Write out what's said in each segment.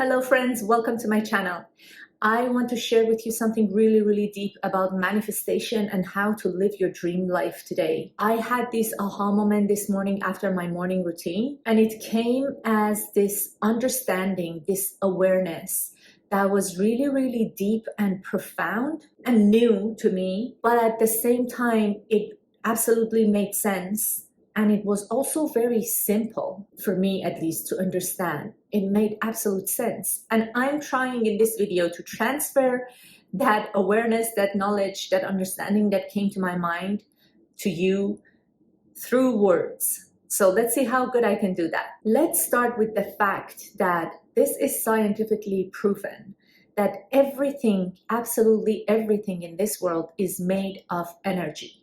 Hello friends, welcome to my channel. I want to share with you something really deep about manifestation and how to live your dream life today. I had this aha moment this morning after my morning routine, and it came as this understanding, this awareness that was really deep and profound and new to me, but at the same time it absolutely made sense. And it was also very simple for me, at least, to understand. It made absolute sense. And I'm trying in this video to transfer that awareness, that knowledge, that understanding that came to my mind to you through words. So let's see how good I can do that. Let's start with the fact that this is scientifically proven that everything, absolutely everything in this world is made of energy.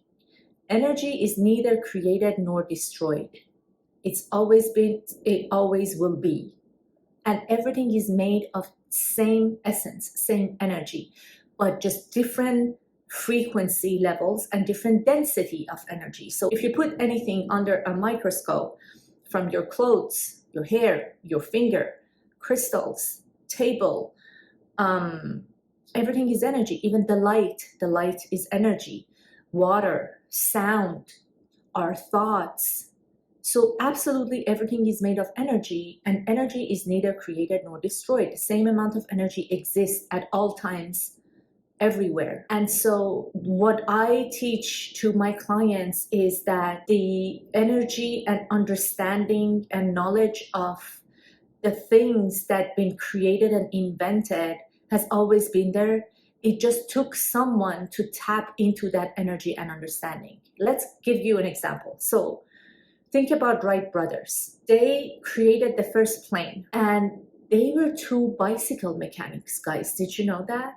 Energy is neither created nor destroyed. It's always been, it always will be. And everything is made of same essence, same energy, but just different frequency levels and different density of energy. So if you put anything under a microscope, from your clothes, your hair, your finger, crystals, table, everything is energy. Even the light is energy. Water, sound, our thoughts. So absolutely everything is made of energy, and energy is neither created nor destroyed. The same amount of energy exists at all times, everywhere. And so what I teach to my clients is that the energy and understanding and knowledge of the things that have been created and invented has always been there. It just took someone to tap into that energy and understanding. Let's give you an example. So think about Wright brothers. They created the first plane, and they were two bicycle mechanics, guys. Did you know that?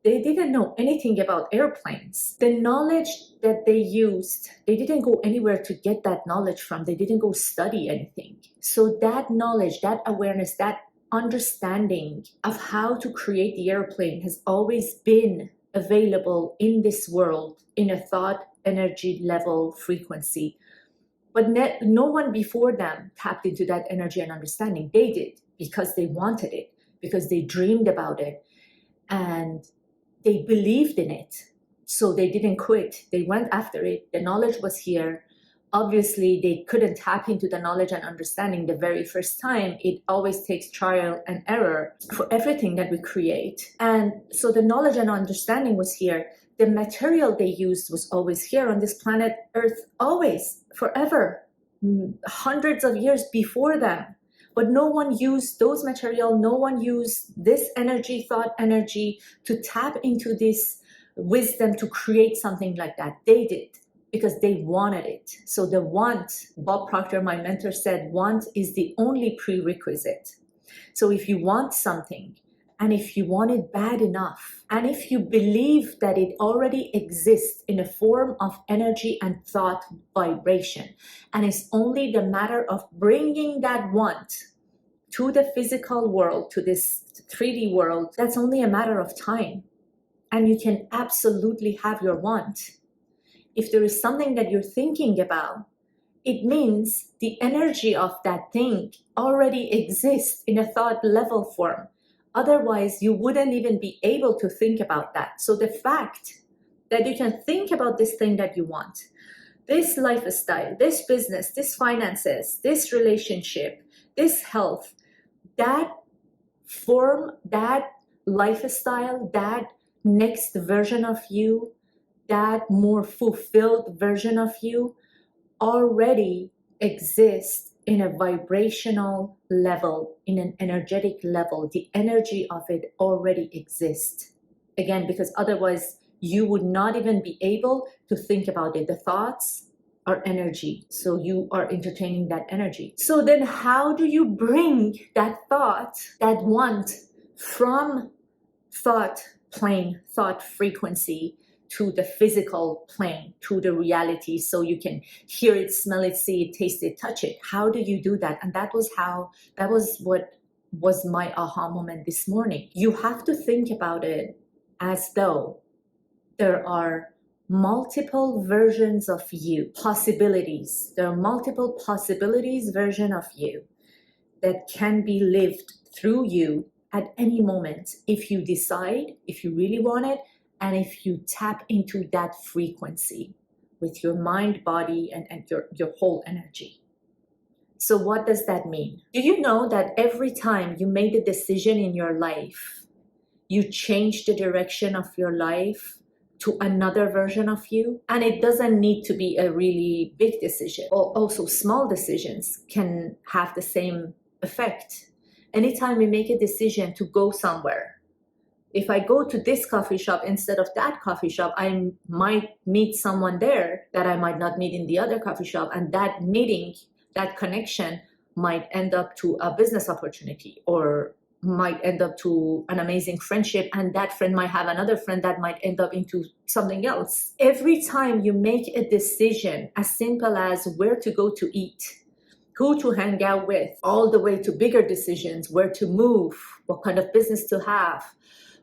They didn't know anything about airplanes. The knowledge that they used, they didn't go anywhere to get that knowledge from. They didn't go study anything. So that knowledge, that awareness, that understanding of how to create the airplane has always been available in this world in a thought, energy level, frequency. But no one before them tapped into that energy and understanding. They did because they wanted it, because they dreamed about it, and they believed in it. So they didn't quit. They went after it. The knowledge was here. Obviously, they couldn't tap into the knowledge and understanding the very first time. It always takes trial and error for everything that we create. And so the knowledge and understanding was here. The material they used was always here on this planet Earth, always, forever, hundreds of years before them. But no one used those material. No one used this energy, thought energy, to tap into this wisdom to create something like that. They did, because they wanted it. So the want, Bob Proctor, my mentor, said, want is the only prerequisite. So if you want something, and if you want it bad enough, and if you believe that it already exists in a form of energy and thought vibration, and it's only the matter of bringing that want to the physical world, to this 3D world, that's only a matter of time. And you can absolutely have your want. If there is something that you're thinking about, it means the energy of that thing already exists in a thought level form. Otherwise, you wouldn't even be able to think about that. So the fact that you can think about this thing that you want, this lifestyle, this business, this finances, this relationship, this health, that form, that lifestyle, that next version of you, that more fulfilled version of you already exists in a vibrational level, in an energetic level. The energy of it already exists. Again, because otherwise you would not even be able to think about it. The thoughts are energy, so you are entertaining that energy. So then how do you bring that thought, that want, from thought plane, thought frequency, to the physical plane, to the reality, so you can hear it, smell it, see it, taste it, touch it? How do you do that? And that was what was my aha moment this morning. You have to think about it as though there are multiple versions of you, possibilities. There are multiple possibilities, version of you that can be lived through you at any moment if you decide, if you really want it, and if you tap into that frequency with your mind, body, and your whole energy. So what does that mean? Do you know that every time you made a decision in your life, you change the direction of your life to another version of you? And it doesn't need to be a really big decision. Also, small decisions can have the same effect. Anytime we make a decision to go somewhere, if I go to this coffee shop instead of that coffee shop, I might meet someone there that I might not meet in the other coffee shop. And that meeting, that connection might end up to a business opportunity, or might end up to an amazing friendship, and that friend might have another friend that might end up into something else. Every time you make a decision as simple as where to go to eat, who to hang out with, all the way to bigger decisions, where to move, what kind of business to have,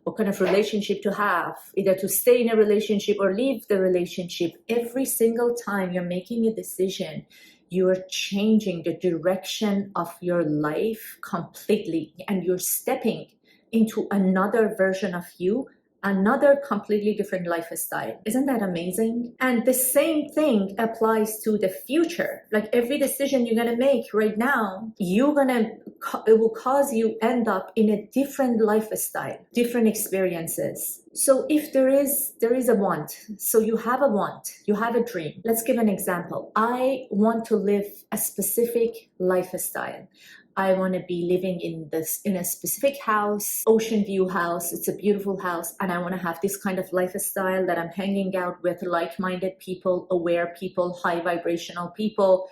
what kind of relationship to have, either to stay in a relationship or leave the relationship, every single time you're making a decision, you're changing the direction of your life completely, and you're stepping into another version of you, another completely different lifestyle. Isn't that amazing? And the same thing applies to the future. Like every decision you're gonna make right now, it will cause you end up in a different lifestyle, different experiences. So if there is a want, so you have a want, you have a dream. Let's give an example. I want to live a specific lifestyle. I want to be living in a specific house, ocean view house. It's a beautiful house, and I want to have this kind of lifestyle that I'm hanging out with like-minded people, aware people, high vibrational people,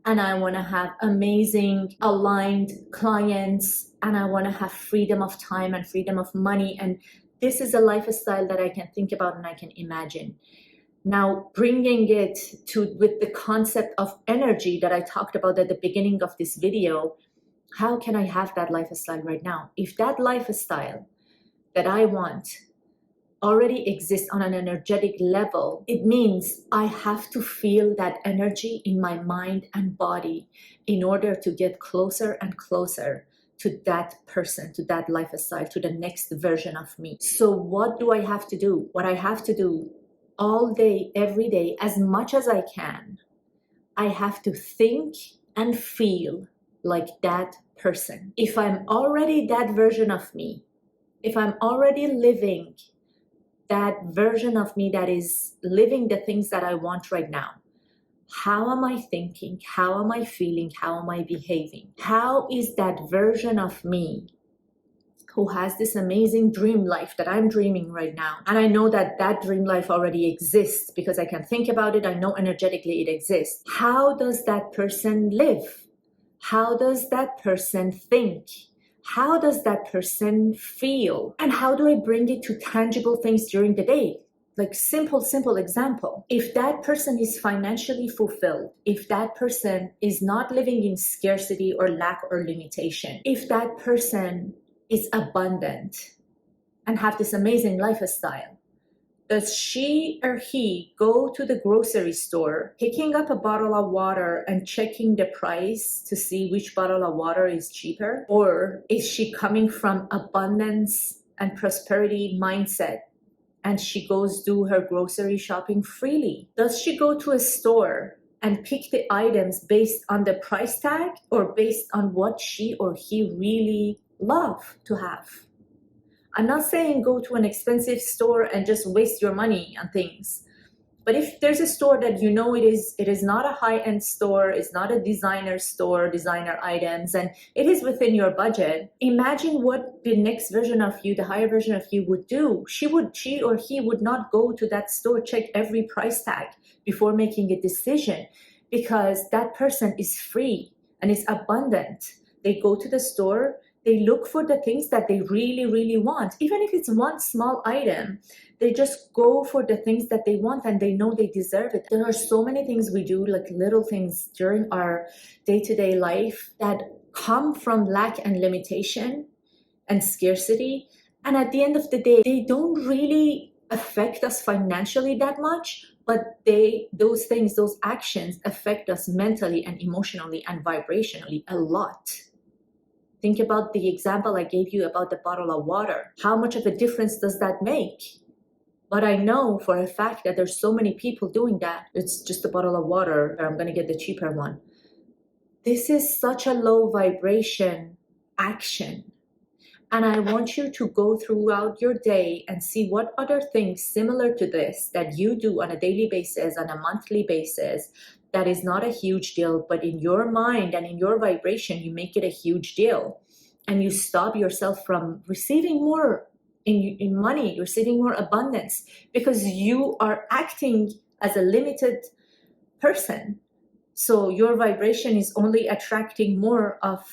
and I want to have amazing aligned clients, and I want to have freedom of time and freedom of money. And this is a lifestyle that I can think about and I can imagine. Now, bringing it with the concept of energy that I talked about at the beginning of this video, how can I have that lifestyle right now? If that lifestyle that I want already exists on an energetic level, it means I have to feel that energy in my mind and body in order to get closer and closer to that person, to that lifestyle, to the next version of me. So what do I have to do? What I have to do all day, every day, as much as I can, I have to think and feel like that person. If I'm already that version of me, if I'm already living that version of me that is living the things that I want right now, how am I thinking? How am I feeling? How am I behaving? How is that version of me who has this amazing dream life that I'm dreaming right now? And I know that that dream life already exists because I can think about it. I know energetically it exists. How does that person live? How does that person think? How does that person feel? And how do I bring it to tangible things during the day? Like simple example. If that person is financially fulfilled, if that person is not living in scarcity or lack or limitation, if that person is abundant and have this amazing lifestyle, does she or he go to the grocery store, picking up a bottle of water and checking the price to see which bottle of water is cheaper? Or is she coming from abundance and prosperity mindset and she goes do her grocery shopping freely? Does she go to a store and pick the items based on the price tag or based on what she or he really love to have? I'm not saying go to an expensive store and just waste your money on things. But if there's a store that you know it is not a high-end store, it's not a designer store, designer items, and it is within your budget, imagine what the next version of you, the higher version of you would do. She or he would not go to that store, check every price tag before making a decision, because that person is free and is abundant. They go to the store, they look for the things that they really, really want. Even if it's one small item, they just go for the things that they want and they know they deserve it. There are so many things we do, like little things during our day-to-day life that come from lack and limitation and scarcity. And at the end of the day, they don't really affect us financially that much, but those things, those actions affect us mentally and emotionally and vibrationally a lot. Think about the example I gave you about the bottle of water. How much of a difference does that make? But I know for a fact that there's so many people doing that. It's just a bottle of water, or I'm going to get the cheaper one. This is such a low vibration action. And I want you to go throughout your day and see what other things similar to this that you do on a daily basis, on a monthly basis, that is not a huge deal, but in your mind and in your vibration, you make it a huge deal. And you stop yourself from receiving more in money, receiving more abundance, because you are acting as a limited person. So your vibration is only attracting more of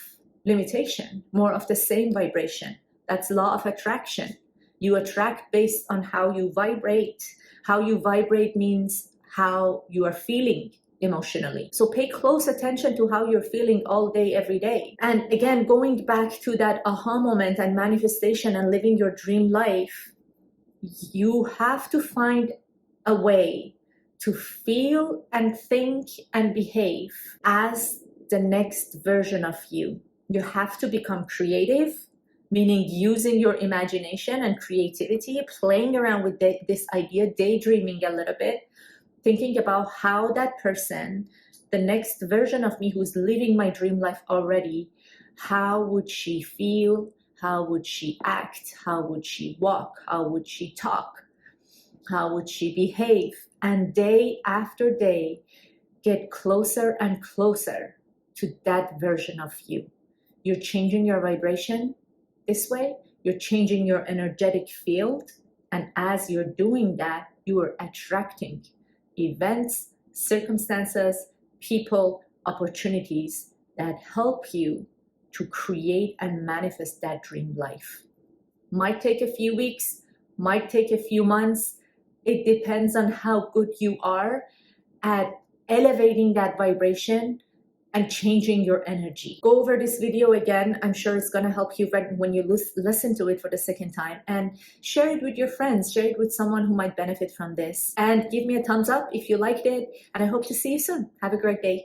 limitation, more of the same vibration. That's law of attraction. You attract based on how you vibrate. How you vibrate means how you are feeling emotionally. So pay close attention to how you're feeling all day, every day. And again, going back to that aha moment and manifestation and living your dream life, you have to find a way to feel and think and behave as the next version of you. You have to become creative, meaning using your imagination and creativity, playing around with this idea, daydreaming a little bit, thinking about how that person, the next version of me who's living my dream life already, how would she feel? How would she act? How would she walk? How would she talk? How would she behave? And day after day, get closer and closer to that version of you. You're changing your vibration this way. You're changing your energetic field. And as you're doing that, you are attracting events, circumstances, people, opportunities that help you to create and manifest that dream life. Might take a few weeks, might take a few months. It depends on how good you are at elevating that vibration and changing your energy. Go over this video again. I'm sure it's going to help you when you listen to it for the second time, and share it with your friends, share it with someone who might benefit from this, and give me a thumbs up if you liked it, and I hope to see you soon. Have a great day.